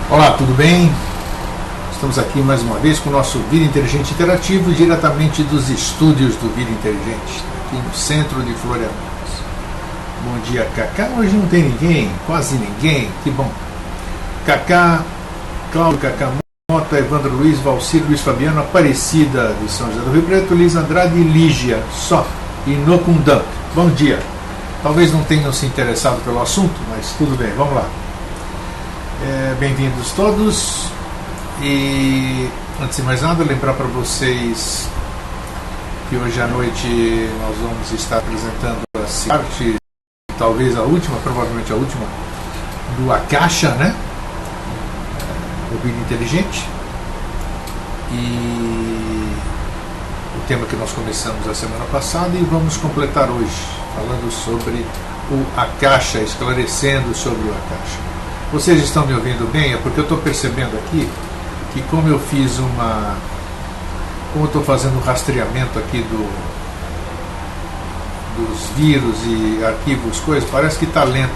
Olá, tudo bem? Estamos aqui mais uma vez com o nosso Vida Inteligente Interativo, diretamente dos estúdios do Vida Inteligente, aqui no centro de Florianópolis. Bom dia, Cacá. Hoje não tem ninguém, quase ninguém, que bom. Cacá, Cláudio, Cacá Mota, Evandro Luiz, Valcir, Luiz Fabiano, Aparecida de São José do Rio Preto, Liz Andrade e Lígia, só, e Nocundam. Bom dia. Talvez não tenham se interessado pelo assunto, mas tudo bem, vamos lá. Bem-vindos todos. E antes de mais nada, lembrar para vocês que hoje à noite nós vamos estar apresentando a parte, talvez a última, provavelmente a última, do Akasha, né? O Vida Inteligente. E o tema que nós começamos a semana passada e vamos completar hoje, falando sobre o Akasha, esclarecendo sobre o Akasha. Vocês estão me ouvindo bem? É porque eu estou percebendo aqui que como eu fiz como eu estou fazendo um rastreamento aqui dos vírus e arquivos, coisas, parece que está lento.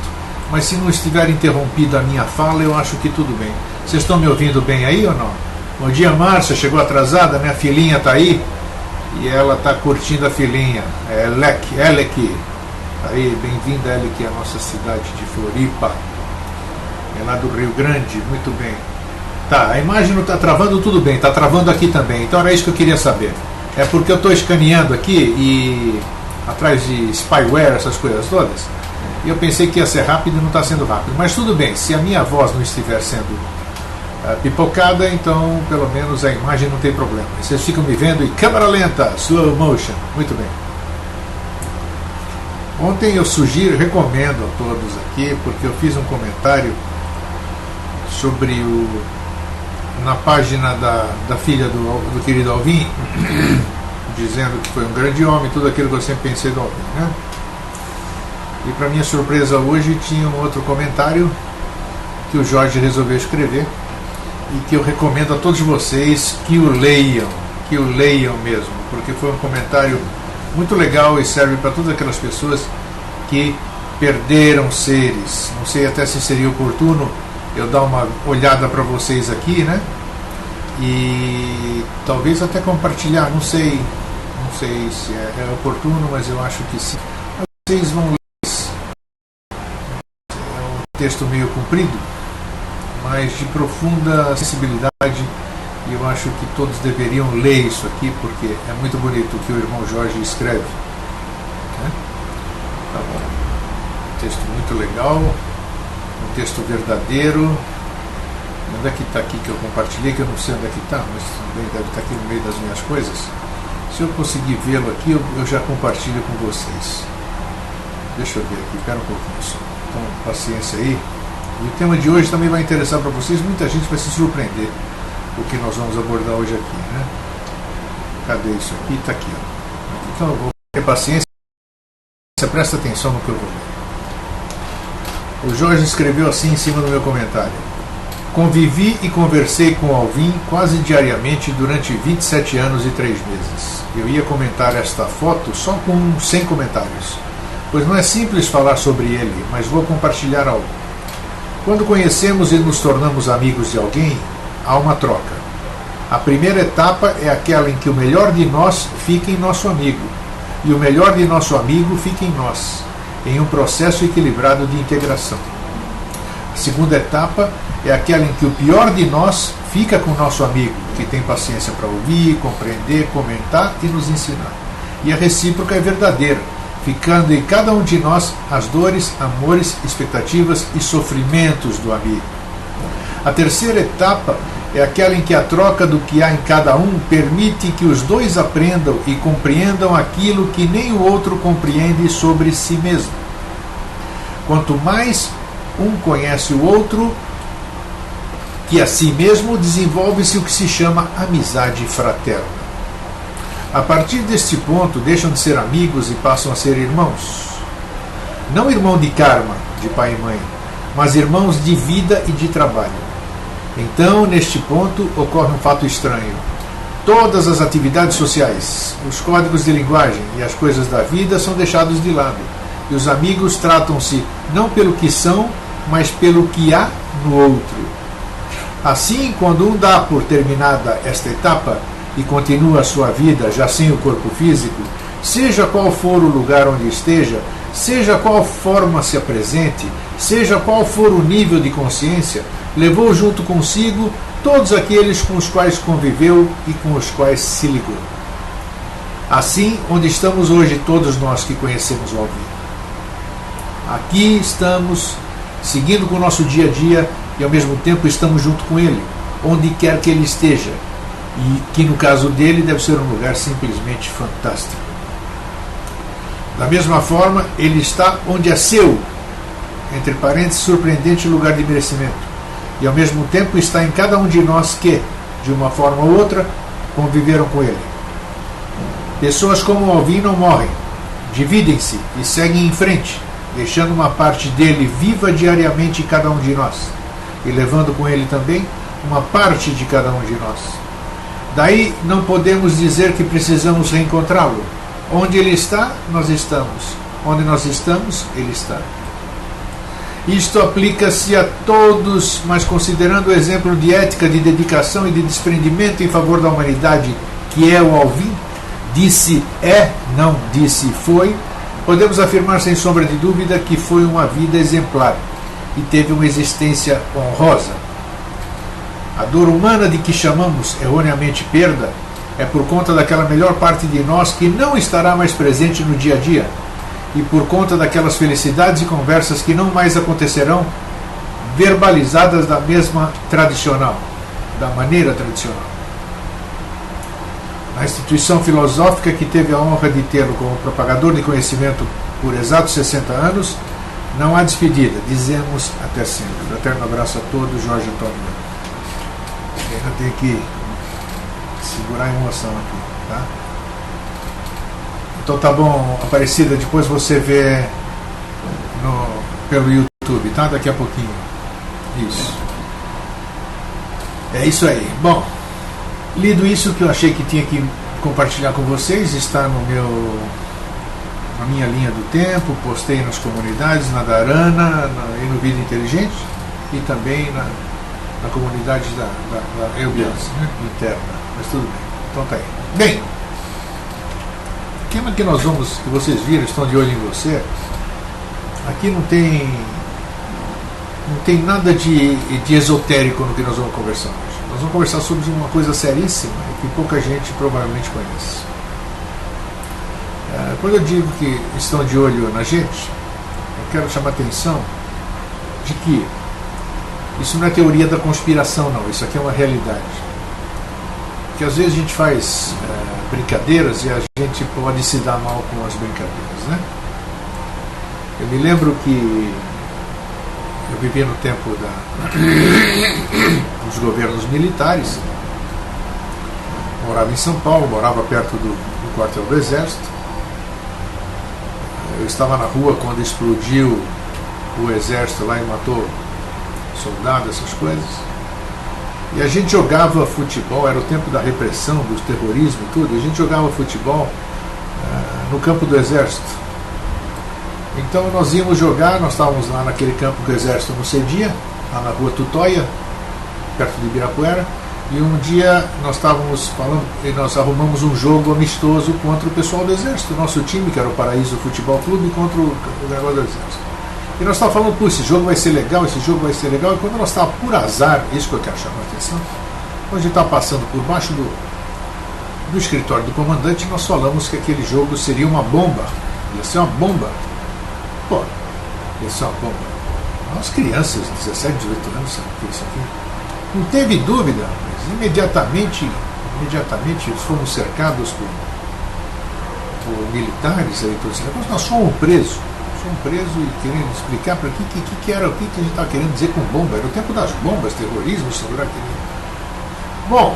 Mas se não estiver interrompida a minha fala, eu acho que tudo bem. Vocês estão me ouvindo bem aí ou não? Bom dia, Márcia, chegou atrasada, minha filhinha está aí e ela está curtindo a filhinha. É Elec. Aí, bem-vinda, Elec, à nossa cidade de Floripa. É lá do Rio Grande, muito bem. Tá, a imagem não está travando, tudo bem, está travando aqui também, então era isso que eu queria saber. É porque eu estou escaneando aqui e atrás de spyware, essas coisas todas, e eu pensei que ia ser rápido e não está sendo rápido. Mas tudo bem, se a minha voz não estiver sendo pipocada, então pelo menos a imagem não tem problema. Vocês ficam me vendo em câmera lenta, slow motion, muito bem. Ontem eu recomendo a todos aqui, porque eu fiz um comentário sobre na página da filha do querido Alvin, dizendo que foi um grande homem, tudo aquilo que eu sempre pensei do Alvin, né? E para minha surpresa hoje tinha um outro comentário que o Jorge resolveu escrever e que eu recomendo a todos vocês que o leiam mesmo, porque foi um comentário muito legal e serve para todas aquelas pessoas que perderam seres. Não sei até se seria oportuno eu dar uma olhada para vocês aqui, né? E talvez até compartilhar, não sei se é oportuno, mas eu acho que sim. Vocês vão ler. É um texto meio comprido, mas de profunda sensibilidade, e eu acho que todos deveriam ler isso aqui, porque é muito bonito o que o irmão Jorge escreve, né? Tá bom. Um texto muito legal, um texto verdadeiro. Onde é que está aqui que eu compartilhei, que eu não sei onde é que está, mas deve estar aqui no meio das minhas coisas. Se eu conseguir vê-lo aqui, eu já compartilho com vocês. Deixa eu ver aqui, espera um pouquinho só. Então, paciência aí. E o tema de hoje também vai interessar para vocês, muita gente vai se surpreender o que nós vamos abordar hoje aqui, né? Cadê isso aqui? Está aqui, ó. Então eu vou ter paciência, presta atenção no que eu vou ler. O Jorge escreveu assim em cima do meu comentário: convivi e conversei com Alvin quase diariamente durante 27 anos e 3 meses. Eu ia comentar esta foto só com 100 comentários, pois não é simples falar sobre ele, mas vou compartilhar algo. Quando conhecemos e nos tornamos amigos de alguém, há uma troca. A primeira etapa é aquela em que o melhor de nós fica em nosso amigo, e o melhor de nosso amigo fica em nós, em um processo equilibrado de integração. A segunda etapa é aquela em que o pior de nós fica com o nosso amigo, que tem paciência para ouvir, compreender, comentar e nos ensinar. E a recíproca é verdadeira, ficando em cada um de nós as dores, amores, expectativas e sofrimentos do amigo. A terceira etapa é aquela em que a troca do que há em cada um permite que os dois aprendam e compreendam aquilo que nem o outro compreende sobre si mesmo. Quanto mais um conhece o outro que a si mesmo, desenvolve-se o que se chama amizade fraterna. A partir deste ponto, deixam de ser amigos e passam a ser irmãos. Não irmão de karma, de pai e mãe, mas irmãos de vida e de trabalho. Então, neste ponto, ocorre um fato estranho. Todas as atividades sociais, os códigos de linguagem e as coisas da vida são deixados de lado. E os amigos tratam-se não pelo que são, mas pelo que há no outro. Assim, quando um dá por terminada esta etapa e continua a sua vida já sem o corpo físico, seja qual for o lugar onde esteja, seja qual forma se apresente, seja qual for o nível de consciência, levou junto consigo todos aqueles com os quais conviveu e com os quais se ligou. Assim, onde estamos hoje todos nós que conhecemos o Alvin. Aqui estamos, seguindo com o nosso dia a dia e ao mesmo tempo estamos junto com ele, onde quer que ele esteja, e que no caso dele deve ser um lugar simplesmente fantástico. Da mesma forma, ele está onde é seu, entre parênteses, surpreendente lugar de merecimento, e ao mesmo tempo está em cada um de nós que, de uma forma ou outra, conviveram com ele. Pessoas como o Alvin não morrem, dividem-se e seguem em frente, deixando uma parte dele viva diariamente em cada um de nós, e levando com ele também uma parte de cada um de nós. Daí não podemos dizer que precisamos reencontrá-lo. Onde ele está, nós estamos. Onde nós estamos, ele está. Isto aplica-se a todos, mas considerando o exemplo de ética, de dedicação e de desprendimento em favor da humanidade, que é o Alvin, disse é, não disse foi, podemos afirmar sem sombra de dúvida que foi uma vida exemplar e teve uma existência honrosa. A dor humana de que chamamos erroneamente perda é por conta daquela melhor parte de nós que não estará mais presente no dia a dia, e por conta daquelas felicidades e conversas que não mais acontecerão, verbalizadas da mesma tradicional, da maneira tradicional. A instituição filosófica que teve a honra de tê-lo como propagador de conhecimento por exatos 60 anos, não há despedida, dizemos até sempre. Fraterno abraço a todos, Jorge Antônio. Ainda tem que segurar a emoção aqui, tá? Então tá bom, Aparecida, depois você vê pelo YouTube, tá? Daqui a pouquinho. Isso. É isso aí. Bom, lido isso que eu achei que tinha que compartilhar com vocês, está na minha linha do tempo, postei nas comunidades, na Dharana, e no Vida Inteligente, e também na comunidade da Eubiance, né, interna, mas tudo bem. Então tá aí. Bem, o tema que nós vamos, que vocês viram, estão de olho em você, aqui não tem nada de esotérico no que nós vamos conversar hoje. Nós vamos conversar sobre uma coisa seríssima e que pouca gente provavelmente conhece. Quando eu digo que estão de olho na gente, eu quero chamar a atenção de que isso não é teoria da conspiração, não. Isso aqui é uma realidade. Porque às vezes a gente faz brincadeiras e a gente pode se dar mal com as brincadeiras, né? Eu me lembro que eu vivi no tempo dos governos militares, morava em São Paulo, morava perto do quartel do Exército. Eu estava na rua quando explodiu o Exército lá e matou soldados, essas coisas. E a gente jogava futebol, era o tempo da repressão, do terrorismo e tudo, e a gente jogava futebol no campo do Exército. Então nós íamos jogar, nós estávamos lá naquele campo que o Exército nos cedia, lá na rua Tutóia, perto de Ibirapuera, e um dia nós estávamos falando, e nós arrumamos um jogo amistoso contra o pessoal do Exército, o nosso time, que era o Paraíso Futebol Clube, contra o negócio do Exército. E nós estávamos falando, esse jogo vai ser legal, esse jogo vai ser legal, e quando nós estávamos por azar, isso que eu quero chamar a atenção, quando a gente estava passando por baixo do escritório do comandante, nós falamos que aquele jogo seria uma bomba, ia ser uma bomba. Pô, ia ser uma bomba. Nós crianças, 17, 18 anos, sabe o que é isso aqui? Não teve dúvida, mas imediatamente fomos cercados por militares aí, todo esse negócio. Nós fomos presos e querendo explicar para que era o que a gente estava querendo dizer com bomba. Era o tempo das bombas, terrorismo, segurar aquele. Bom,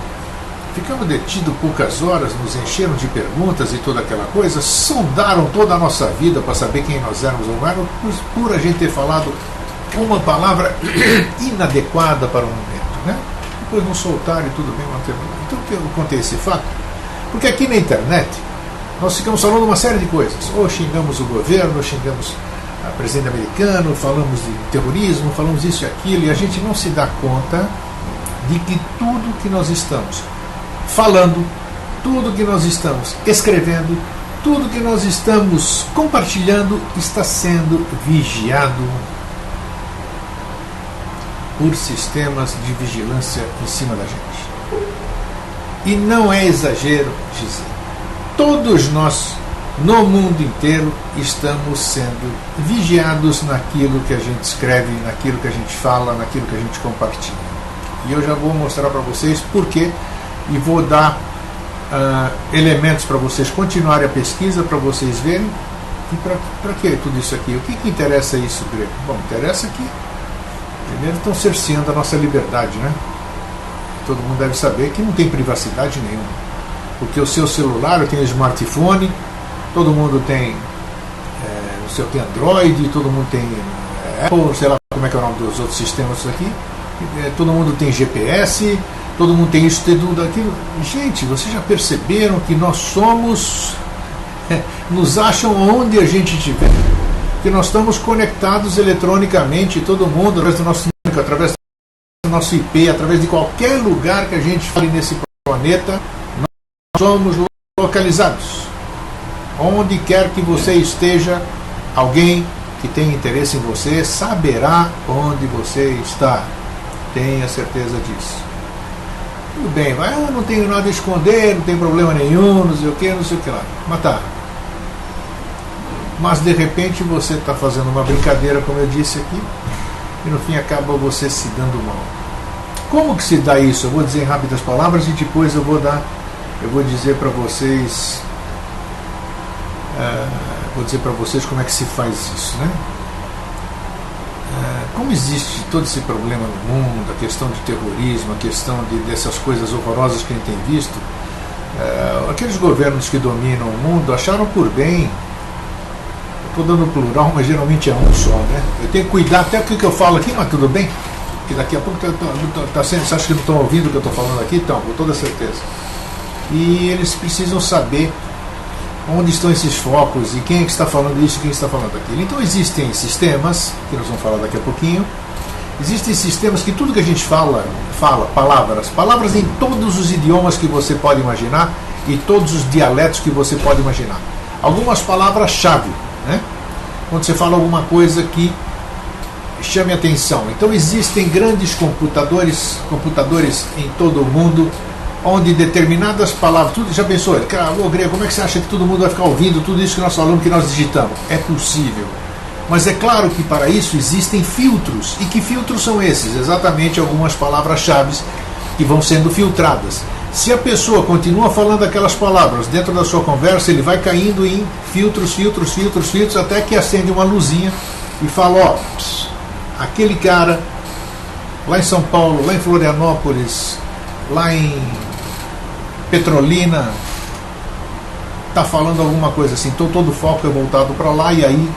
ficamos detidos poucas horas, nos encheram de perguntas e toda aquela coisa, sondaram toda a nossa vida para saber quem nós éramos ou não éramos, por a gente ter falado uma palavra inadequada para o momento, né? Depois não soltaram e tudo bem, manter. Então por que eu contei esse fato? Porque aqui na internet nós ficamos falando uma série de coisas. Ou xingamos o governo, ou xingamos o presidente americano, falamos de terrorismo, falamos isso e aquilo, e a gente não se dá conta de que tudo que nós estamos falando, tudo que nós estamos escrevendo, tudo que nós estamos compartilhando está sendo vigiado por sistemas de vigilância em cima da gente. E não é exagero dizer, todos nós, no mundo inteiro, estamos sendo vigiados naquilo que a gente escreve, naquilo que a gente fala, naquilo que a gente compartilha. E eu já vou mostrar para vocês por quê, e vou dar elementos para vocês continuarem a pesquisa, para vocês verem. E para que tudo isso aqui? O que interessa isso, Grego? Bom, interessa que primeiro estão cerceando a nossa liberdade, né? Todo mundo deve saber que não tem privacidade nenhuma, porque o seu celular, eu tenho smartphone, todo mundo tem o seu tem Android, todo mundo tem Apple, sei lá como é que é o nome dos outros sistemas aqui, todo mundo tem GPS, todo mundo tem isso, tem tudo aquilo. Gente, vocês já perceberam que nós somos, nos acham onde a gente estiver, que nós estamos conectados eletronicamente, todo mundo, através do nosso número, através do nosso IP, através de qualquer lugar que a gente fale nesse planeta, nós somos localizados. Onde quer que você esteja, alguém que tem interesse em você saberá onde você está. Tenha certeza disso. Tudo bem, mas eu não tenho nada a esconder, não tem problema nenhum, não sei o que, não sei o que lá. Mas tá. Mas de repente você está fazendo uma brincadeira, como eu disse aqui, e no fim acaba você se dando mal. Como que se dá isso? Eu vou dizer em rápidas palavras e depois eu vou dizer para vocês, como é que se faz isso, né? Como existe todo esse problema no mundo, a questão de terrorismo, a questão dessas coisas horrorosas que a gente tem visto, aqueles governos que dominam o mundo acharam por bem, estou dando plural, mas geralmente é um só, né? Eu tenho que cuidar até o que eu falo aqui, mas tudo bem, porque daqui a pouco você acha que não estão ouvindo o que eu estou falando aqui? Então, com toda certeza. E eles precisam saber onde estão esses focos e quem é que está falando isso e quem está falando aquilo. Então existem sistemas, que nós vamos falar daqui a pouquinho, existem sistemas que tudo que a gente fala, palavras em todos os idiomas que você pode imaginar e todos os dialetos que você pode imaginar. Algumas palavras-chave, né? Quando você fala alguma coisa que chame atenção. Então existem grandes computadores em todo o mundo, onde determinadas palavras, tudo, já pensou, cara, Grego, como é que você acha que todo mundo vai ficar ouvindo tudo isso que nós falamos, que nós digitamos? É possível. Mas é claro que para isso existem filtros. E que filtros são esses? Exatamente algumas palavras-chave que vão sendo filtradas. Se a pessoa continua falando aquelas palavras dentro da sua conversa, ele vai caindo em filtros, até que acende uma luzinha e fala, aquele cara lá em São Paulo, lá em Florianópolis, lá em Petrolina, está falando alguma coisa assim, então todo o foco é voltado para lá e aí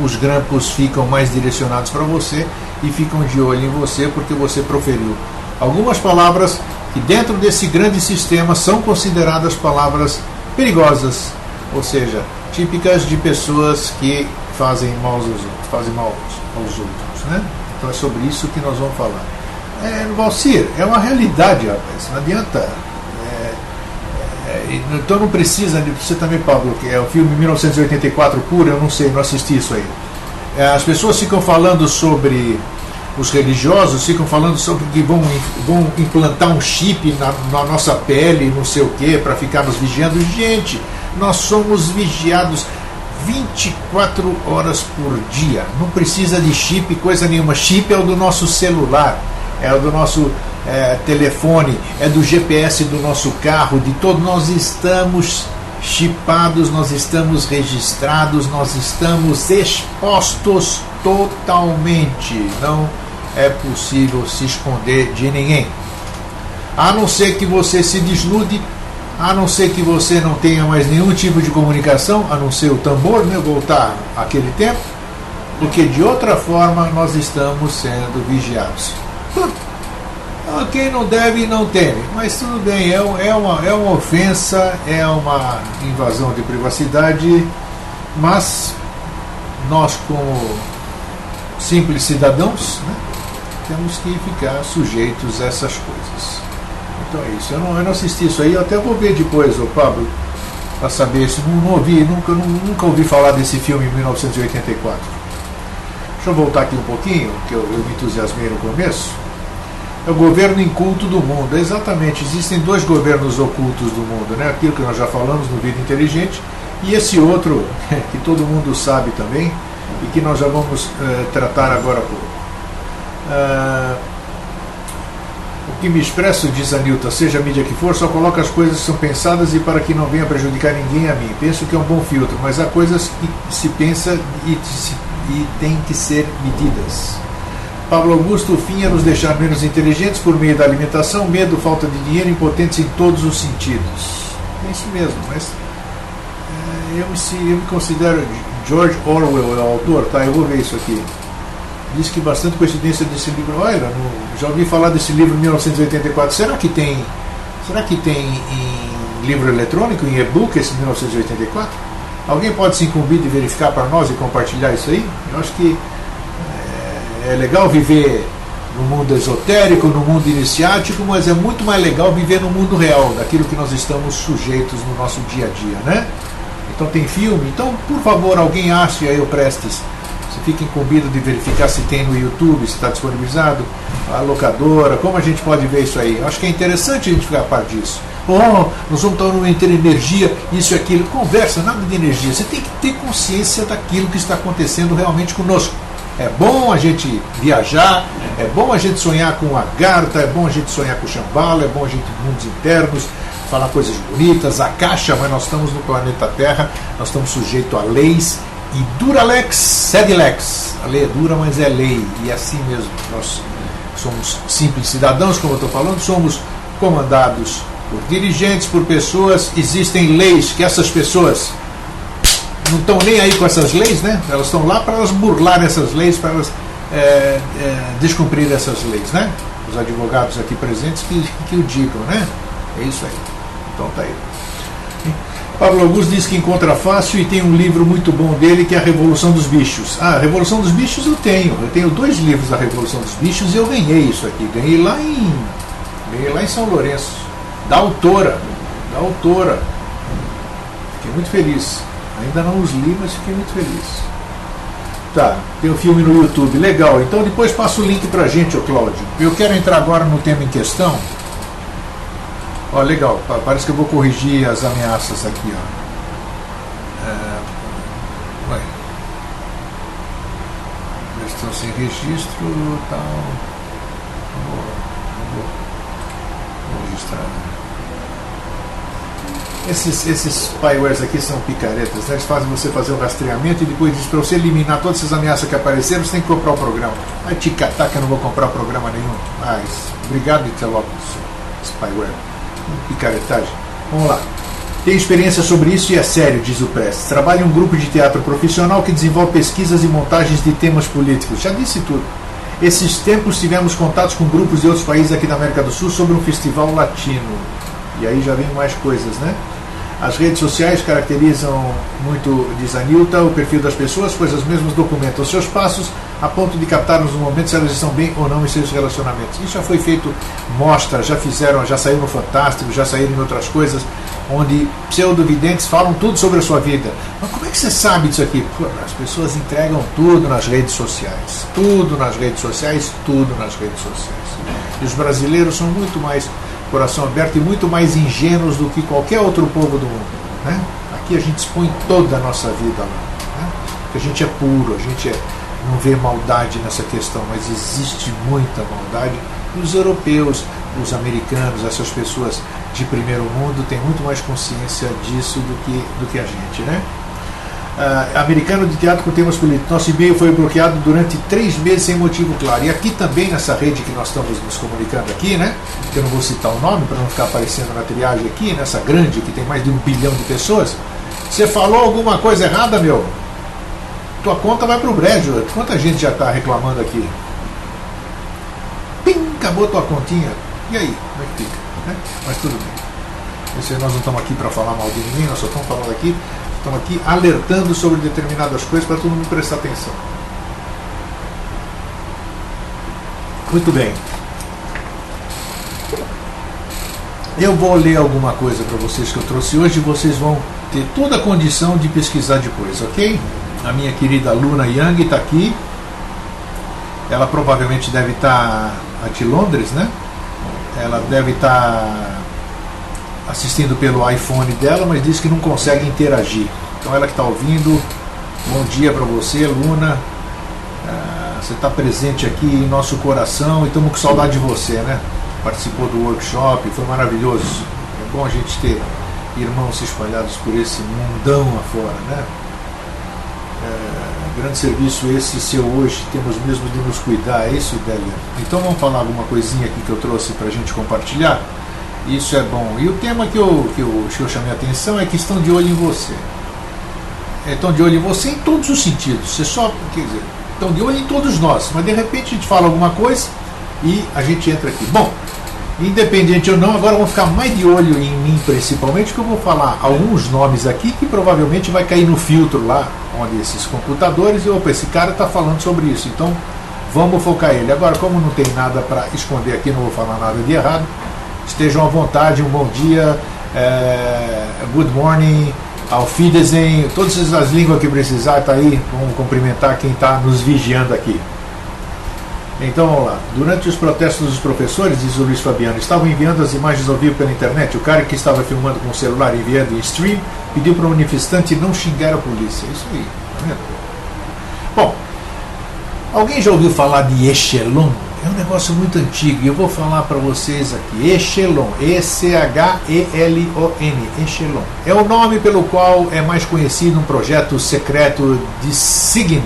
os grampos ficam mais direcionados para você e ficam de olho em você porque você proferiu algumas palavras que dentro desse grande sistema são consideradas palavras perigosas, ou seja, típicas de pessoas que fazem mal aos outros, né? Então é sobre isso que nós vamos falar. Valcir, é uma realidade, rapaz, não adianta. Então não precisa, você também, Pablo, que é o filme 1984 puro, eu não sei, não assisti isso aí. As pessoas ficam falando sobre, os religiosos ficam falando sobre que vão implantar um chip na nossa pele, não sei o que, para ficar nos vigiando. Gente, nós somos vigiados 24 horas por dia, não precisa de chip, coisa nenhuma. Chip é o do nosso celular, é o do nosso telefone, é do GPS do nosso carro, de todo. Nós estamos chipados, nós estamos registrados, nós estamos expostos totalmente. Não é possível se esconder de ninguém, a não ser que você se desnude, a não ser que você não tenha mais nenhum tipo de comunicação, a não ser o tambor, né, voltar àquele tempo, porque de outra forma nós estamos sendo vigiados. Quem não deve, não teme. Mas tudo bem, é uma ofensa, é uma invasão de privacidade, mas nós, como simples cidadãos, né, temos que ficar sujeitos a essas coisas. Então é isso. Eu não assisti isso aí, eu até vou ver depois, Pablo, para saber se não ouvi, nunca ouvi falar desse filme em 1984. Deixa eu voltar aqui um pouquinho, que eu me entusiasmei no começo. É o governo inculto do mundo. Exatamente, existem dois governos ocultos do mundo, né? Aquilo que nós já falamos no Vida Inteligente, e esse outro, que todo mundo sabe também, e que nós já vamos tratar agora há pouco. O que me expresso, diz a Nilton, seja a mídia que for, só coloca as coisas que são pensadas e para que não venha prejudicar ninguém a mim. Penso que é um bom filtro, mas há coisas que se pensa e tem que ser medidas. Pablo Augusto, o fim é nos deixar menos inteligentes por meio da alimentação, medo, falta de dinheiro, impotentes em todos os sentidos. É isso mesmo, mas eu me considero... George Orwell é o autor, tá? Eu vou ver isso aqui. Diz que bastante coincidência desse livro. Olha, já ouvi falar desse livro em 1984. Será que tem em livro eletrônico, em e-book, esse 1984? Alguém pode se incumbir de verificar para nós e compartilhar isso aí? Eu acho que é legal viver no mundo esotérico, no mundo iniciático, mas é muito mais legal viver no mundo real, daquilo que nós estamos sujeitos no nosso dia a dia, né? Então tem filme, então por favor, alguém ache aí o Prestes, você fica incumbido de verificar se tem no YouTube, se está disponibilizado, a locadora, como a gente pode ver isso aí. Eu acho que é interessante a gente ficar a par disso. Nós vamos estar ter energia, isso e aquilo. Conversa, nada de energia, você tem que ter consciência daquilo que está acontecendo realmente conosco. É bom a gente viajar, é bom a gente sonhar com a Agartha, é bom a gente sonhar com o Shambhala, é bom a gente ir mundos internos, falar coisas bonitas, a caixa, mas nós estamos no planeta Terra, nós estamos sujeitos a leis, e dura lex, sed lex. A lei é dura, mas é lei, e é assim mesmo. Nós somos simples cidadãos, como eu estou falando, somos comandados por dirigentes, por pessoas, existem leis que essas pessoas não estão nem aí com essas leis, né? Elas estão lá para elas burlar essas leis, para elas descumprir essas leis, né? Os advogados aqui presentes que o digam, né? É isso aí. Então tá aí. Pablo Augusto diz que encontra fácil e tem um livro muito bom dele que é a Revolução dos Bichos. A Revolução dos Bichos eu tenho 2 livros da Revolução dos Bichos e eu ganhei isso aqui. Ganhei lá em São Lourenço, da autora. Fiquei muito feliz. Ainda não os li, mas fiquei muito feliz. Tá, tem um filme no YouTube, legal. Então depois passa o link pra gente, ô Cláudio. Eu quero entrar agora no tema em questão. Ó, legal, parece que eu vou corrigir as ameaças aqui, ó. Estão sem registro, tal. Vou registrar. Esses spywares aqui são picaretas, né? Eles fazem você fazer o rastreamento e depois diz para você eliminar todas essas ameaças que apareceram, você tem que comprar o programa. Vai te catar que eu não vou comprar programa nenhum. Mas, obrigado, Itelopes, spyware. Picaretagem. Vamos lá. Tenho experiência sobre isso e é sério, diz o Prestes. Trabalho em um grupo de teatro profissional que desenvolve pesquisas e montagens de temas políticos. Já disse tudo. Esses tempos tivemos contatos com grupos de outros países aqui da América do Sul sobre um festival latino. E aí já vem mais coisas, né? As redes sociais caracterizam muito, diz a Nilton, o perfil das pessoas, pois as mesmas documentam os seus passos a ponto de captarmos no momento se elas estão bem ou não em seus relacionamentos. Isso já foi feito, mostras, já saiu no Fantástico, já saíram em outras coisas, onde pseudovidentes falam tudo sobre a sua vida. Mas como é que você sabe disso aqui? Pô, as pessoas entregam tudo nas redes sociais. Tudo nas redes sociais, tudo nas redes sociais. E os brasileiros são muito mais coração aberto e muito mais ingênuos do que qualquer outro povo do mundo, né? Aqui a gente expõe toda a nossa vida lá, né? Porque a gente é puro, a gente não vê maldade nessa questão, mas existe muita maldade. E os europeus, os americanos, essas pessoas de primeiro mundo têm muito mais consciência disso do que a gente, né? Americano de teatro com temas políticos. Nosso e-mail foi bloqueado durante 3 meses sem motivo claro. E aqui também, nessa rede que nós estamos nos comunicando aqui, né? Que eu não vou citar o nome para não ficar aparecendo na triagem aqui, nessa grande que tem mais de 1 bilhão de pessoas. Você falou alguma coisa errada, meu? Tua conta vai pro brejo. Quanta gente já está reclamando aqui? Pim, acabou tua continha. E aí, como é que fica? Né? Mas tudo bem. Nós não estamos aqui para falar mal de ninguém, nós só estamos falando aqui. Estamos aqui alertando sobre determinadas coisas para todo mundo prestar atenção. Muito bem. Eu vou ler alguma coisa para vocês que eu trouxe hoje e vocês vão ter toda a condição de pesquisar depois, ok? A minha querida Luna Yang está aqui. Ela provavelmente deve estar aqui em Londres, né? Ela deve estar assistindo pelo iPhone dela, mas diz que não consegue interagir. Então ela que está ouvindo, bom dia para você, Luna. Você está presente aqui em nosso coração e estamos com saudade de você, né? Participou do workshop, foi maravilhoso. É bom a gente ter irmãos espalhados por esse mundão afora, né? Grande serviço esse seu hoje, temos mesmo de nos cuidar, é isso, Délia? Então vamos falar alguma coisinha aqui que eu trouxe para a gente compartilhar? Isso é bom. E o tema que eu chamei a atenção é que estão de olho em você. Estão de olho em você em todos os sentidos. Você só, quer dizer, estão de olho em todos nós, mas de repente a gente fala alguma coisa e a gente entra aqui. Bom, independente ou não, agora vão ficar mais de olho em mim principalmente, que eu vou falar alguns nomes aqui que provavelmente vai cair no filtro lá, onde esses computadores, e opa, esse cara está falando sobre isso, então vamos focar ele. Agora, como não tem nada para esconder aqui, não vou falar nada de errado, estejam à vontade, um bom dia, good morning, auf Wiedersehen, todas as línguas que precisar, está aí, vamos cumprimentar quem está nos vigiando aqui. Então vamos lá. Durante os protestos dos professores, diz o Luiz Fabiano, estavam enviando as imagens ao vivo pela internet. O cara que estava filmando com o celular e enviando em stream pediu para o manifestante não xingar a polícia. Isso aí, tá vendo? Bom, alguém já ouviu falar de Echelon? É um negócio muito antigo e eu vou falar para vocês aqui. Echelon, E-C-H-E-L-O-N, Echelon. É o nome pelo qual é mais conhecido um projeto secreto de SIGINT,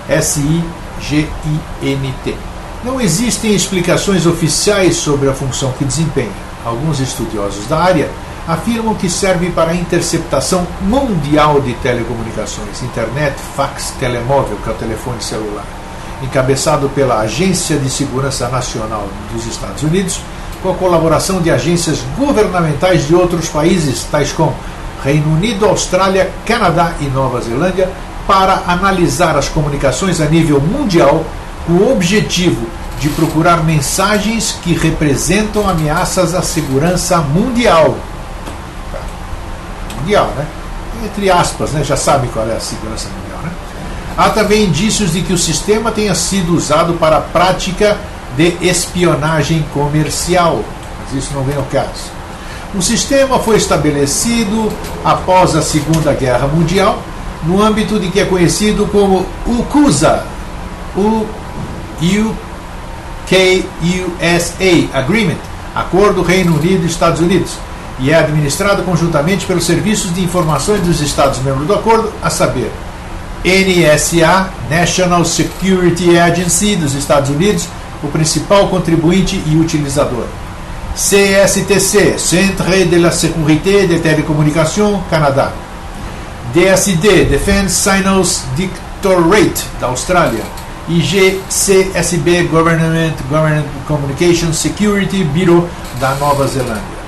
S-I-G-I-N-T. Não existem explicações oficiais sobre a função que desempenha. Alguns estudiosos da área afirmam que serve para a interceptação mundial de telecomunicações, internet, fax, telemóvel, que é o telefone celular, encabeçado pela Agência de Segurança Nacional dos Estados Unidos, com a colaboração de agências governamentais de outros países, tais como Reino Unido, Austrália, Canadá e Nova Zelândia, para analisar as comunicações a nível mundial com o objetivo de procurar mensagens que representam ameaças à segurança mundial. Mundial, né? Entre aspas, né? Já sabe qual é a segurança mundial, né? Há também indícios de que o sistema tenha sido usado para a prática de espionagem comercial, mas isso não vem ao caso. O sistema foi estabelecido após a Segunda Guerra Mundial, no âmbito de que é conhecido como UCUSA, UK-USA Agreement, Acordo Reino Unido e Estados Unidos, e é administrado conjuntamente pelos serviços de informações dos Estados-membros do acordo, a saber, NSA, National Security Agency dos Estados Unidos, o principal contribuinte e utilizador. CSTC, Centre de la Sécurité des Télécommunications, Canadá. DSD, Defense Signals Directorate, da Austrália. E GCSB, Government Communication Security Bureau, da Nova Zelândia.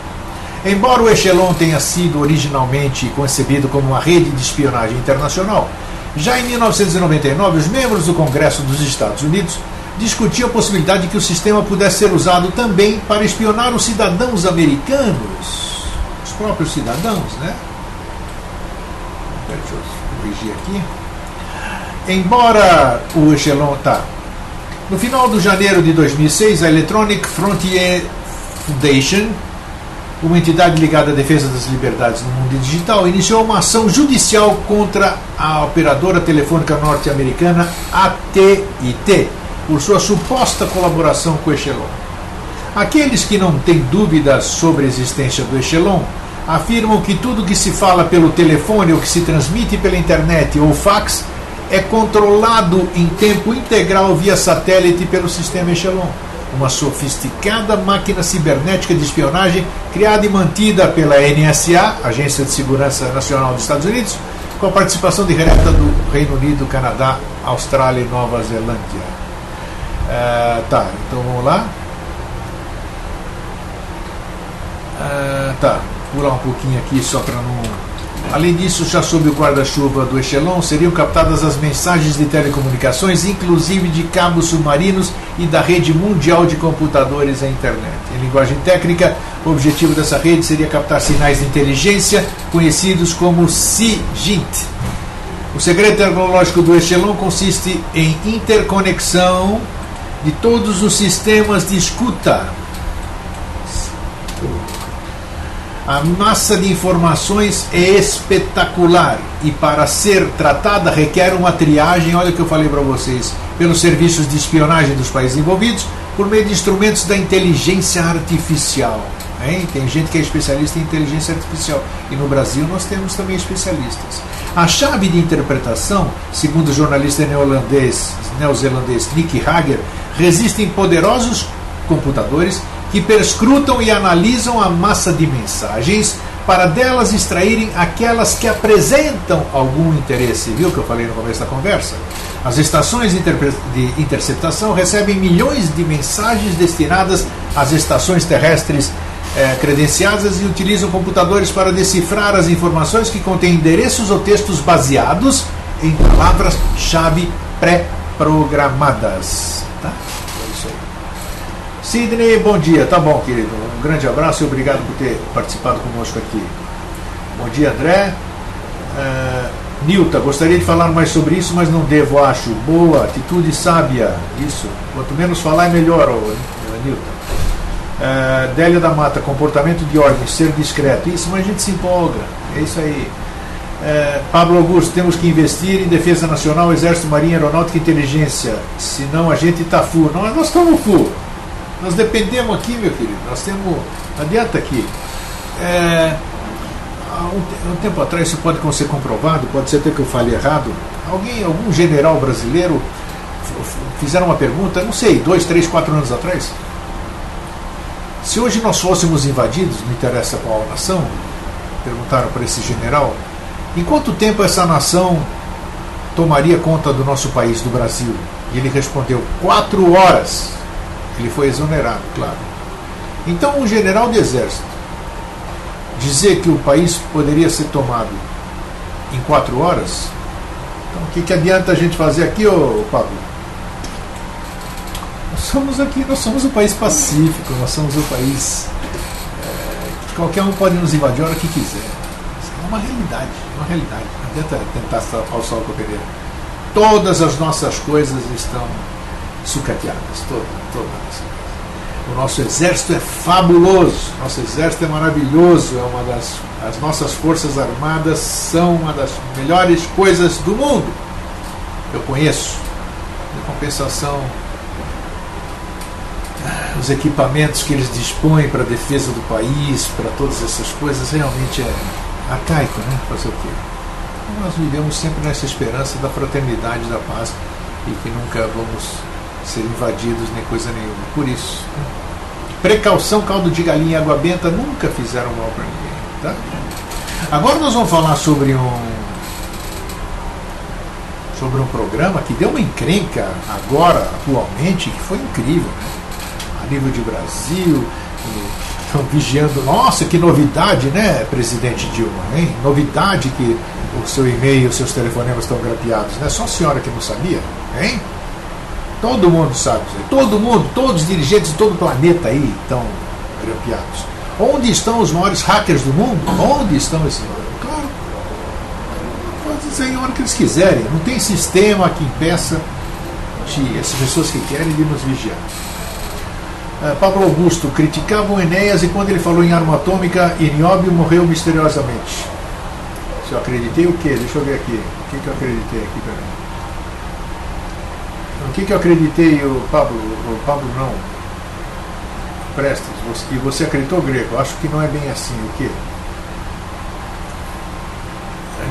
Embora o Echelon tenha sido originalmente concebido como uma rede de espionagem internacional, já em 1999 os membros do Congresso dos Estados Unidos discutiam a possibilidade de que o sistema pudesse ser usado também para espionar os cidadãos americanos, os próprios cidadãos, né? Deixa eu corrigir aqui. Embora o Echelon no final de janeiro de 2006, a Electronic Frontier Foundation, uma entidade ligada à defesa das liberdades no mundo digital, iniciou uma ação judicial contra a operadora telefônica norte-americana AT&T por sua suposta colaboração com o Echelon. Aqueles que não têm dúvidas sobre a existência do Echelon afirmam que tudo que se fala pelo telefone ou que se transmite pela internet ou fax é controlado em tempo integral via satélite pelo sistema Echelon, uma sofisticada máquina cibernética de espionagem criada e mantida pela NSA, Agência de Segurança Nacional dos Estados Unidos, com a participação direta do Reino Unido, Canadá, Austrália e Nova Zelândia. Então vamos lá. Pular um pouquinho aqui só para não Além disso, já sob o guarda-chuva do Echelon, seriam captadas as mensagens de telecomunicações, inclusive de cabos submarinos e da rede mundial de computadores e internet. Em linguagem técnica, o objetivo dessa rede seria captar sinais de inteligência, conhecidos como SIGINT. O segredo tecnológico do Echelon consiste em interconexão de todos os sistemas de escuta. A massa de informações é espetacular e, para ser tratada, requer uma triagem, olha o que eu falei para vocês, pelos serviços de espionagem dos países envolvidos, por meio de instrumentos da inteligência artificial. Hein? Tem gente que é especialista em inteligência artificial, e no Brasil nós temos também especialistas. A chave de interpretação, segundo o jornalista neozelandês Nick Hager, resiste em poderosos computadores que perscrutam e analisam a massa de mensagens para delas extraírem aquelas que apresentam algum interesse. Viu o que eu falei no começo da conversa? As estações de interceptação recebem milhões de mensagens destinadas às estações terrestres credenciadas e utilizam computadores para decifrar as informações que contêm endereços ou textos baseados em palavras-chave pré-programadas. Tá? É isso aí. Sidney, bom dia. Tá bom, querido. Um grande abraço e obrigado por ter participado conosco aqui. Bom dia, André. Nilton, gostaria de falar mais sobre isso, mas não devo, acho. Boa, atitude sábia. Isso. Quanto menos falar é melhor, Nilton. Délia da Mata, comportamento de ordem, ser discreto. Isso, mas a gente se empolga. É isso aí. Pablo Augusto, temos que investir em defesa nacional, exército, marinha, aeronáutica e inteligência. Senão a gente está full. Não, nós estamos full. Nós dependemos aqui, meu querido. Nós temos. Não adianta aqui. Um tempo atrás, isso pode ser comprovado, pode ser até que eu falei errado. Algum general brasileiro fizeram uma pergunta, não sei, 2, 3, 4 anos atrás. Se hoje nós fôssemos invadidos, não interessa qual nação, perguntaram para esse general, em quanto tempo essa nação tomaria conta do nosso país, do Brasil? E ele respondeu, 4 horas. Ele foi exonerado, claro. Então, um general de exército dizer que o país poderia ser tomado em 4 horas, então o que adianta a gente fazer aqui, ô Pablo? Nós somos um país pacífico, nós somos um país que qualquer um pode nos invadir a hora que quiser. É uma realidade, Não adianta tentar tapar o sol com a peneira. Todas as nossas coisas estão sucateadas, todas. O nosso exército é fabuloso, nosso exército é maravilhoso, as nossas forças armadas são uma das melhores coisas do mundo. Eu conheço. Em compensação, os equipamentos que eles dispõem para a defesa do país, para todas essas coisas, realmente é arcaico, né? Fazer o quê? Então, nós vivemos sempre nessa esperança da fraternidade, da paz, e que nunca vamos ser invadidos nem coisa nenhuma. Por isso, precaução, caldo de galinha e água benta nunca fizeram mal para ninguém. Tá? Agora nós vamos falar sobre um programa que deu uma encrenca agora, atualmente, que foi incrível, né? A nível de Brasil, estão vigiando. Nossa, que novidade, né, presidente Dilma, hein? Novidade que o seu e-mail, os seus telefonemas estão grapeados, né? Só a senhora que não sabia, hein? Todo mundo sabe, todo mundo, todos os dirigentes de todo o planeta aí estão grapeados. Onde estão os maiores hackers do mundo? Onde estão esses maiores? Claro, pode dizer a hora que eles quiserem. Não tem sistema que impeça essas pessoas que querem de nos vigiar. Pablo Augusto, criticavam Enéas e quando ele falou em arma atômica, Nióbio morreu misteriosamente. Se eu acreditei o quê? Deixa eu ver aqui. O que eu acreditei aqui? Peraí. O que eu acreditei, o Pablo não. Prestes, e você acreditou, Grego? Acho que não é bem assim. O quê?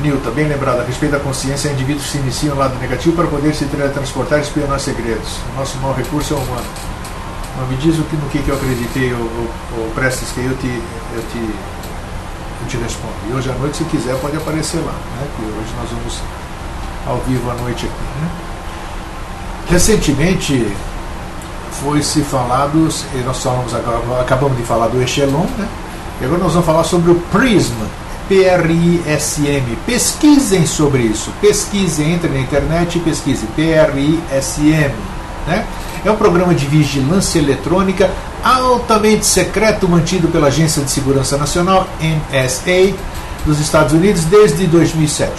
Nilton, bem lembrado, a respeito da consciência, indivíduos se iniciam no lado negativo para poder se teletransportar e espionar segredos. O nosso maior recurso é o humano. Não me diz no que eu acreditei, o Prestes, que eu te respondo. E hoje à noite, se quiser, pode aparecer lá, né? Que hoje nós vamos ao vivo à noite aqui, né? Recentemente foi-se falado, nós acabamos de falar do Echelon, né? E agora nós vamos falar sobre o PRISM, PRISM. Pesquisem sobre isso. Pesquisem, entrem na internet e pesquisem. PRISM. Né? É um programa de vigilância eletrônica altamente secreto mantido pela Agência de Segurança Nacional, NSA, dos Estados Unidos desde 2007.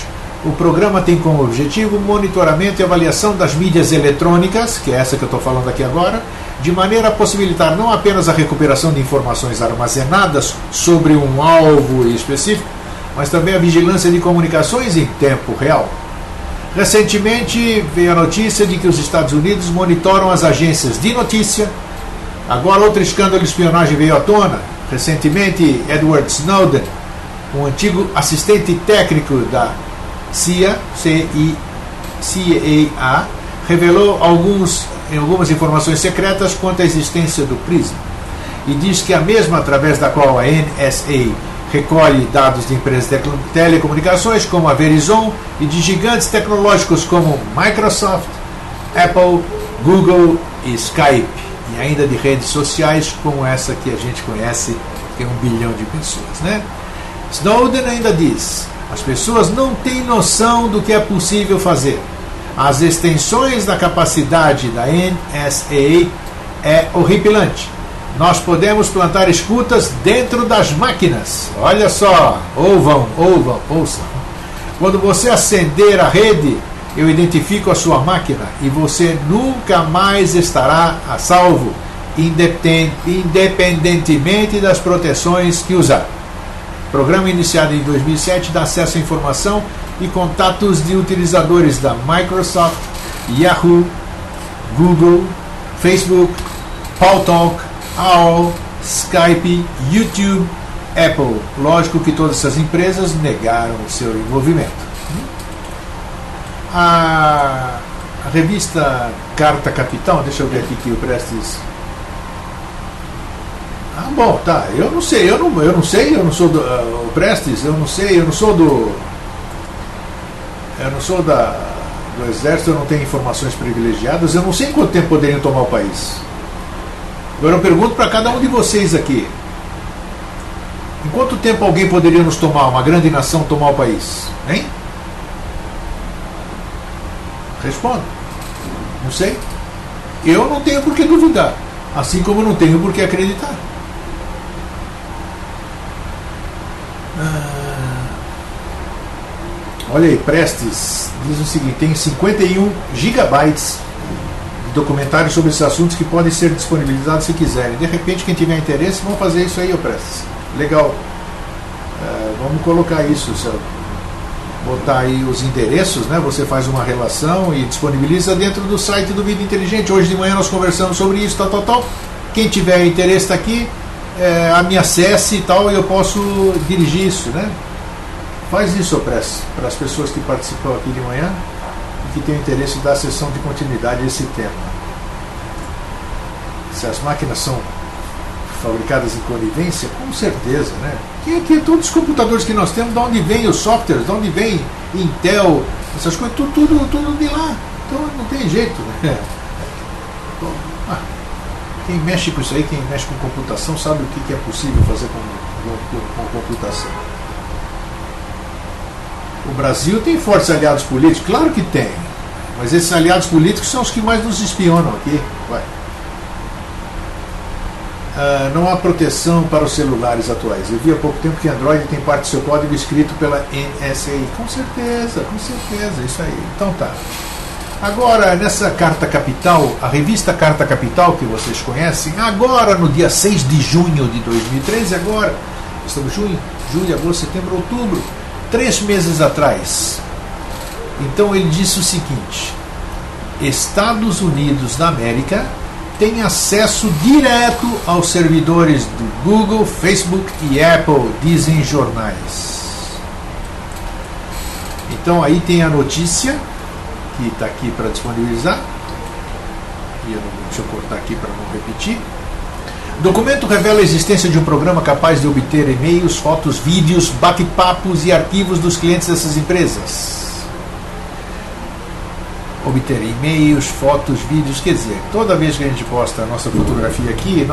O programa tem como objetivo o monitoramento e avaliação das mídias eletrônicas, que é essa que eu estou falando aqui agora, de maneira a possibilitar não apenas a recuperação de informações armazenadas sobre um alvo específico, mas também a vigilância de comunicações em tempo real. Recentemente veio a notícia de que os Estados Unidos monitoram as agências de notícia. Agora outro escândalo de espionagem veio à tona. Recentemente, Edward Snowden, um antigo assistente técnico da CIA, CIA, revelou algumas informações secretas quanto à existência do PRISM e diz que a mesma através da qual a NSA recolhe dados de empresas de telecomunicações como a Verizon e de gigantes tecnológicos como Microsoft, Apple, Google e Skype, e ainda de redes sociais como essa que a gente conhece, que tem 1 bilhão de pessoas, né? Snowden ainda diz: as pessoas não têm noção do que é possível fazer. As extensões da capacidade da NSA é horripilante. Nós podemos plantar escutas dentro das máquinas. Olha só, ouçam. Quando você acender a rede, eu identifico a sua máquina e você nunca mais estará a salvo, independentemente das proteções que usar. O programa iniciado em 2007 dá acesso à informação e contatos de utilizadores da Microsoft, Yahoo, Google, Facebook, Paltalk, AOL, Skype, YouTube, Apple. Lógico que todas essas empresas negaram o seu envolvimento. A revista Carta Capital, deixa eu ver aqui que o Prestes... Ah, bom, tá, eu não sei, eu não sou do o Prestes, eu não sou do exército, eu não tenho informações privilegiadas, eu não sei em quanto tempo poderiam tomar o país. Agora eu pergunto para cada um de vocês aqui: em quanto tempo alguém poderia nos tomar, uma grande nação tomar o país? Hein? Responda. Não sei. Eu não tenho por que duvidar, assim como não tenho por que acreditar. Olha aí, Prestes diz o seguinte: tem 51 gigabytes de documentários sobre esses assuntos que podem ser disponibilizados se quiserem. De repente, quem tiver interesse, vamos fazer isso aí, ô Prestes. Legal. Vamos colocar isso. Se eu botar aí os endereços, né? Você faz uma relação e disponibiliza dentro do site do Vida Inteligente. Hoje de manhã nós conversamos sobre isso, tal. Quem tiver interesse está aqui, me acesse e tal, e eu posso dirigir isso, né? Faz isso, Prestes, para as pessoas que participam aqui de manhã e que têm interesse da sessão de continuidade a esse tema. Se as máquinas são fabricadas em conivência, com certeza, né? Que todos os computadores que nós temos, de onde vem os softwares, de onde vem Intel, essas coisas, tudo de lá. Então não tem jeito, né? Quem mexe com isso aí, quem mexe com computação, sabe o que é possível fazer com computação. O Brasil tem fortes aliados políticos? Claro que tem. Mas esses aliados políticos são os que mais nos espionam aqui. Não há proteção para os celulares atuais. Eu vi há pouco tempo que Android tem parte do seu código escrito pela NSA. Com certeza, isso aí. Então tá. Agora, nessa Carta Capital, a revista Carta Capital, que vocês conhecem, agora no dia 6 de junho de 2013, agora, estamos em julho, agosto, setembro, outubro, 3 meses atrás. Então ele disse o seguinte: Estados Unidos da América tem acesso direto aos servidores do Google, Facebook e Apple, dizem jornais. Então aí tem a notícia que está aqui para disponibilizar. Deixa eu cortar aqui para não repetir. O documento revela a existência de um programa capaz de obter e-mails, fotos, vídeos, bate-papos e arquivos dos clientes dessas empresas. obter e-mails, fotos, vídeos, quer dizer, toda vez que a gente posta a nossa fotografia aqui,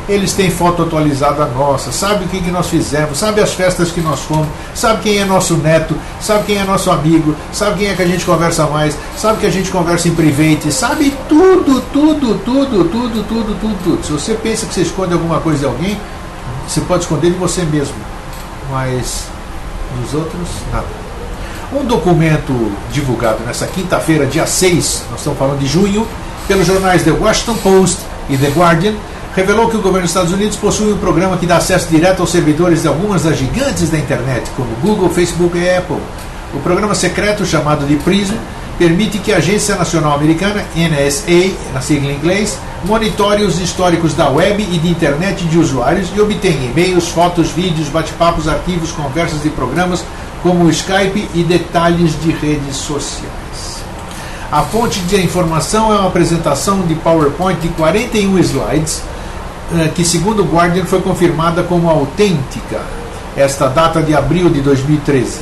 eles têm foto atualizada nossa, sabe o que nós fizemos, sabe as festas que nós fomos, sabe quem é nosso neto, sabe quem é nosso amigo, sabe quem é que a gente conversa mais, sabe que a gente conversa em private, sabe tudo. Se você pensa que você esconde alguma coisa de alguém, você pode esconder de você mesmo, mas dos outros, nada. Um documento divulgado nessa quinta-feira, dia 6, nós estamos falando de junho, pelos jornais The Washington Post e The Guardian, revelou que o governo dos Estados Unidos possui um programa que dá acesso direto aos servidores de algumas das gigantes da internet, como Google, Facebook e Apple. O programa secreto, chamado de PRISM, permite que a Agência Nacional Americana, NSA, na sigla em inglês, monitore os históricos da web e de internet de usuários e obtenha e-mails, fotos, vídeos, bate-papos, arquivos, conversas e programas como o Skype e detalhes de redes sociais. A fonte de informação é uma apresentação de PowerPoint de 41 slides, que segundo o Guardian foi confirmada como autêntica. Esta data de abril de 2013.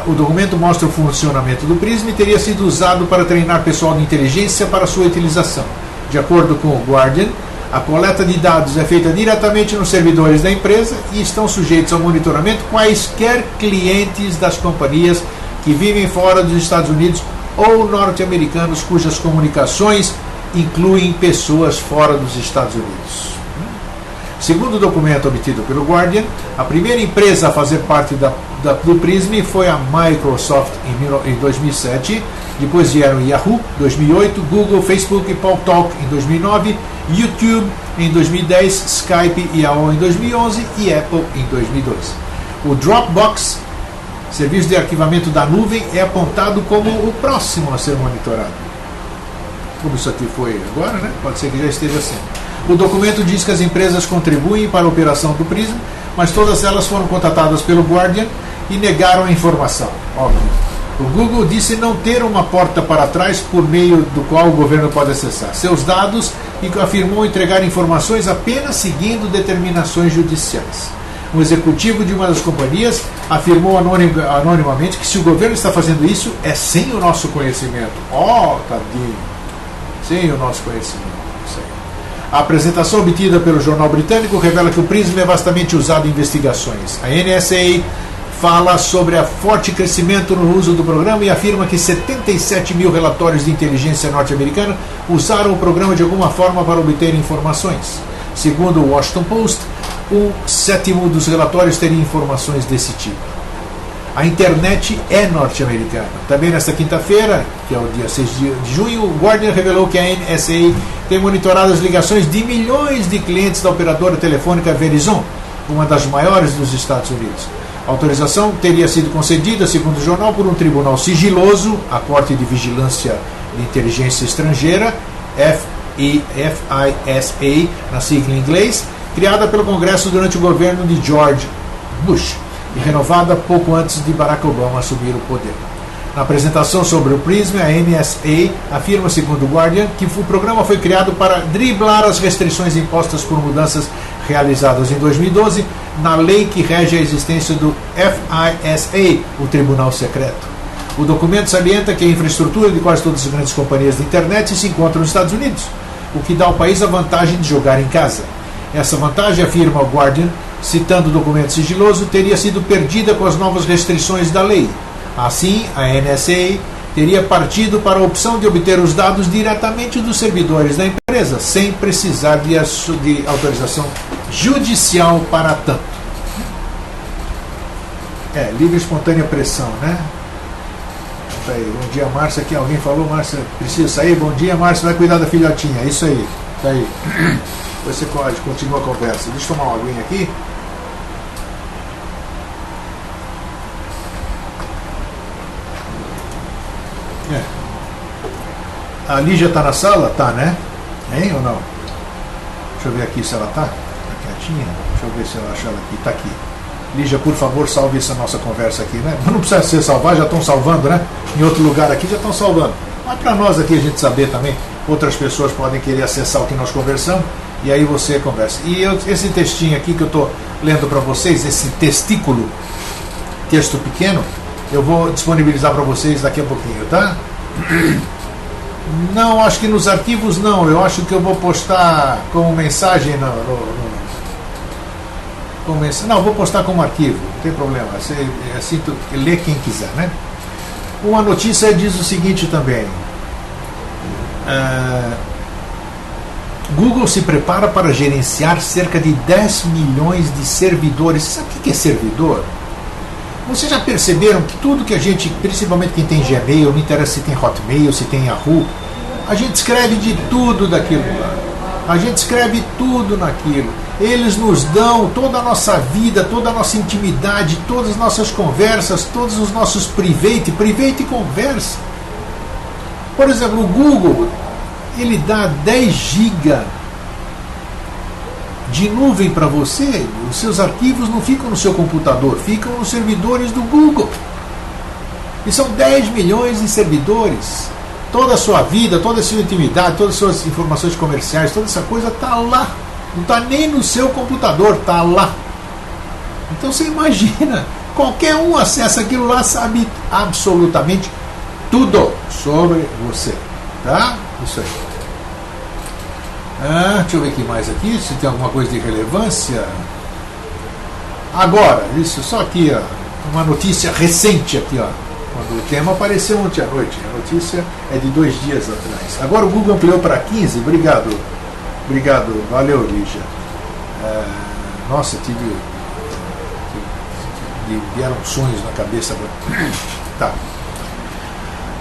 O documento mostra o funcionamento do PRISM e teria sido usado para treinar pessoal de inteligência para sua utilização. De acordo com o Guardian, a coleta de dados é feita diretamente nos servidores da empresa e estão sujeitos ao monitoramento quaisquer clientes das companhias que vivem fora dos Estados Unidos ou norte-americanos cujas comunicações incluem pessoas fora dos Estados Unidos. Segundo o documento obtido pelo Guardian, a primeira empresa a fazer parte do PRISM foi a Microsoft em 2007, depois vieram Yahoo, 2008, Google, Facebook e Paltalk em 2009, YouTube em 2010, Skype e AOL em 2011 e Apple em 2012. O Dropbox, serviço de arquivamento da nuvem, é apontado como o próximo a ser monitorado. Como isso aqui foi agora, né? Pode ser que já esteja sendo. O documento diz que as empresas contribuem para a operação do PRISM, mas todas elas foram contatadas pelo Guardian e negaram a informação. Óbvio. O Google disse não ter uma porta para trás por meio do qual o governo pode acessar seus dados e afirmou entregar informações apenas seguindo determinações judiciais. Um executivo de uma das companhias afirmou anonimamente que se o governo está fazendo isso é sem o nosso conhecimento. Tadinho. Sem o nosso conhecimento. A apresentação obtida pelo jornal britânico revela que o PRISM é vastamente usado em investigações. A NSA fala sobre o forte crescimento no uso do programa e afirma que 77 mil relatórios de inteligência norte-americana usaram o programa de alguma forma para obter informações. Segundo o Washington Post, um sétimo dos relatórios teria informações desse tipo. A internet é norte-americana. Também nesta quinta-feira, que é o dia 6 de junho, o Guardian revelou que a NSA tem monitorado as ligações de milhões de clientes da operadora telefônica Verizon, uma das maiores dos Estados Unidos. A autorização teria sido concedida, segundo o jornal, por um tribunal sigiloso, a Corte de Vigilância de Inteligência Estrangeira, FISA, na sigla em inglês, criada pelo Congresso durante o governo de George Bush e renovada pouco antes de Barack Obama assumir o poder. Na apresentação sobre o PRISM, a NSA afirma, segundo o Guardian, que o programa foi criado para driblar as restrições impostas por mudanças realizadas em 2012 na lei que rege a existência do FISA, o Tribunal Secreto. O documento salienta que a infraestrutura de quase todas as grandes companhias de internet se encontra nos Estados Unidos, o que dá ao país a vantagem de jogar em casa. Essa vantagem, afirma o Guardian, citando o documento sigiloso, teria sido perdida com as novas restrições da lei. Assim, a NSA teria partido para a opção de obter os dados diretamente dos servidores da empresa, sem precisar de autorização judicial para tanto. Livre e espontânea pressão, né? Tá aí. Bom dia, Márcia. Aqui alguém falou, Márcia, precisa sair? Bom dia, Márcia, vai cuidar da filhotinha. É isso aí. Tá aí. Você pode continuar a conversa. Deixa eu tomar uma aguinha aqui. A Lígia está na sala? Tá, né? Hein ou não? Deixa eu ver aqui se ela tá. Tá quietinha? Deixa eu ver se eu acho ela aqui. Tá aqui. Lígia, por favor, salve essa nossa conversa aqui, né? Não precisa ser salvar, já estão salvando, né? Em outro lugar aqui já estão salvando. Mas para nós aqui a gente saber também, outras pessoas podem querer acessar o que nós conversamos e aí você conversa. E esse textinho aqui que eu estou lendo para vocês, esse testículo, texto pequeno, eu vou disponibilizar para vocês daqui a pouquinho, tá? Não, acho que nos arquivos não. Eu acho que eu vou postar como mensagem não, vou postar como arquivo, não tem problema. Assim lê quem quiser, né? Uma notícia diz o seguinte também. Google se prepara para gerenciar cerca de 10 milhões de servidores. Você sabe o que é servidor? Vocês já perceberam que tudo que a gente, principalmente quem tem Gmail, não interessa se tem Hotmail, se tem Yahoo, a gente escreve de tudo daquilo lá. A gente escreve tudo naquilo. Eles nos dão toda a nossa vida, toda a nossa intimidade, todas as nossas conversas, todos os nossos private conversa. Por exemplo, o Google, ele dá 10 GB de nuvem para você. Os seus arquivos não ficam no seu computador, ficam nos servidores do Google. E são 10 milhões de servidores. Toda a sua vida, toda a sua intimidade, todas as suas informações comerciais, toda essa coisa está lá. Não está nem no seu computador, está lá. Então você imagina, qualquer um acessa aquilo lá, sabe absolutamente tudo sobre você. Tá? Isso aí. Deixa eu ver aqui mais aqui, se tem alguma coisa de relevância. Agora, isso só aqui, ó, uma notícia recente aqui, ó. Quando o tema apareceu ontem à noite. A notícia é de 2 dias atrás. Agora o Google ampliou para 15. Obrigado, valeu, Lígia. Nossa, vieram sonhos na cabeça agora. Tá.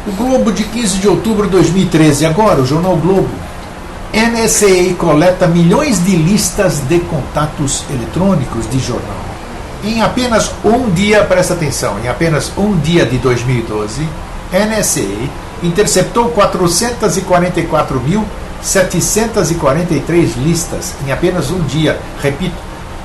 O Globo de 15 de outubro de 2013. Agora, o jornal Globo. NSA coleta milhões de listas de contatos eletrônicos de jornal. Em apenas um dia, presta atenção, em apenas um dia de 2012, NSA interceptou 444.743 listas. Em apenas um dia, repito,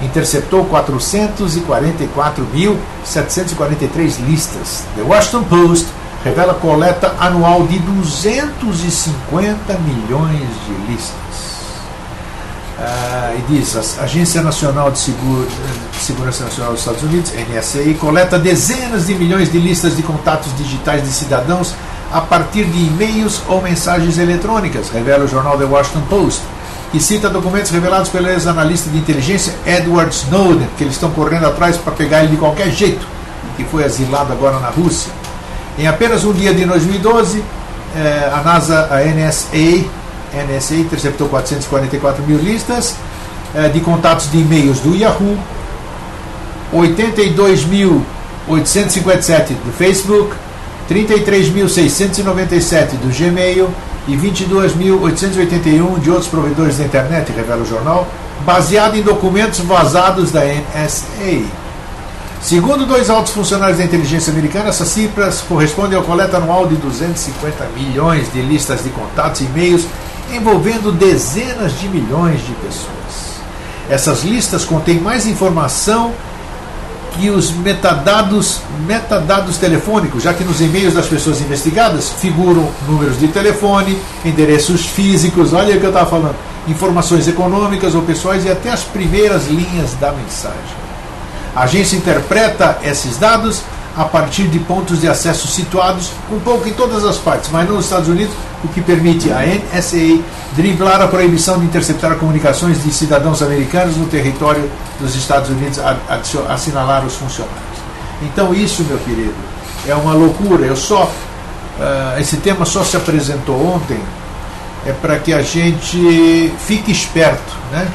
interceptou 444.743 listas. The Washington Post revela coleta anual de 250 milhões de listas. E diz, a Agência Nacional de Segurança Nacional dos Estados Unidos, NSA, coleta dezenas de milhões de listas de contatos digitais de cidadãos a partir de e-mails ou mensagens eletrônicas, revela o jornal The Washington Post, que cita documentos revelados pelo ex-analista de inteligência Edward Snowden, que eles estão correndo atrás para pegar ele de qualquer jeito, que foi asilado agora na Rússia. Em apenas um dia de 2012, a NSA interceptou 444 mil listas de contatos de e-mails do Yahoo, 82.857 do Facebook, 33.697 do Gmail e 22.881 de outros provedores da internet, revela o jornal, baseado em documentos vazados da NSA. Segundo 2 altos funcionários da inteligência americana, essas cifras correspondem à coleta anual de 250 milhões de listas de contatos e e-mails envolvendo dezenas de milhões de pessoas. Essas listas contêm mais informação que os metadados telefônicos, já que nos e-mails das pessoas investigadas figuram números de telefone, endereços físicos, olha o que eu estava falando, informações econômicas ou pessoais e até as primeiras linhas da mensagem. A agência interpreta esses dados a partir de pontos de acesso situados um pouco em todas as partes, mas não nos Estados Unidos, o que permite à NSA driblar a proibição de interceptar comunicações de cidadãos americanos no território dos Estados Unidos, assinalar os funcionários. Então isso, meu querido, é uma loucura. Esse tema só se apresentou ontem, é para que a gente fique esperto, né?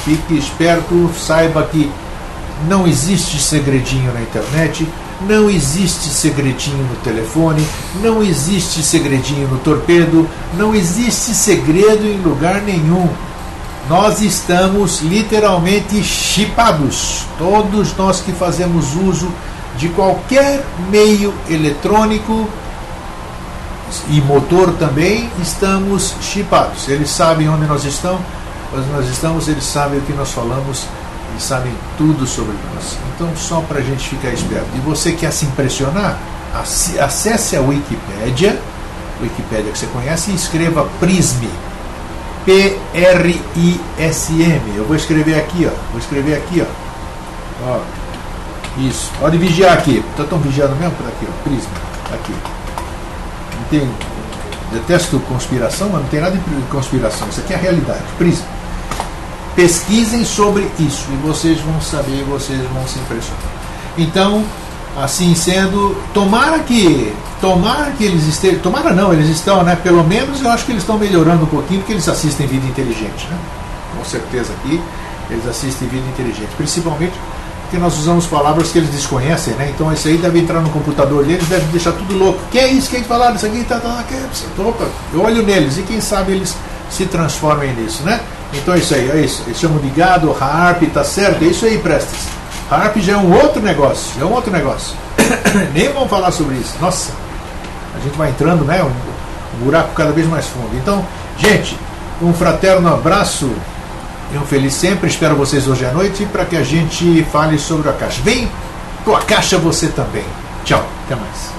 Fique esperto, saiba que não existe segredinho na internet, não existe segredinho no telefone, não existe segredinho no torpedo, não existe segredo em lugar nenhum. Nós estamos literalmente chipados. Todos nós que fazemos uso de qualquer meio eletrônico e motor também, estamos chipados. Eles sabem onde nós estamos, eles sabem o que nós falamos, eles sabem tudo sobre nós. Então, só para a gente ficar esperto. E você quer se impressionar? Acesse a Wikipédia que você conhece, e escreva PRISM. PRISM. Eu vou escrever aqui, ó. Ó. Isso. Pode vigiar aqui. Estão vigiando mesmo por aqui, ó. PRISM. Aqui. Tem detesto conspiração, mas não tem nada de conspiração, isso aqui é a realidade. Pesquisem sobre isso e vocês vão saber, vocês vão se impressionar. Então, assim sendo, tomara que eles estejam, tomara não, eles estão, né, pelo menos eu acho que eles estão melhorando um pouquinho, porque eles assistem Vida Inteligente, né? Com certeza aqui eles assistem Vida Inteligente, principalmente porque nós usamos palavras que eles desconhecem, né? Então isso aí deve entrar no computador deles, deve deixar tudo louco. Que é isso? Quem falaram isso aqui? Opa, eu olho neles e quem sabe eles se transformem nisso, né? Então é isso aí, é isso. Eles chamam de gado, harp, tá certo? É isso aí, Prestes. Harp já é um outro negócio, Nem vamos falar sobre isso. Nossa, a gente vai entrando, né? Um buraco cada vez mais fundo. Então, gente, um fraterno abraço e um feliz sempre. Espero vocês hoje à noite para que a gente fale sobre a caixa. Vem com a caixa você também. Tchau, até mais.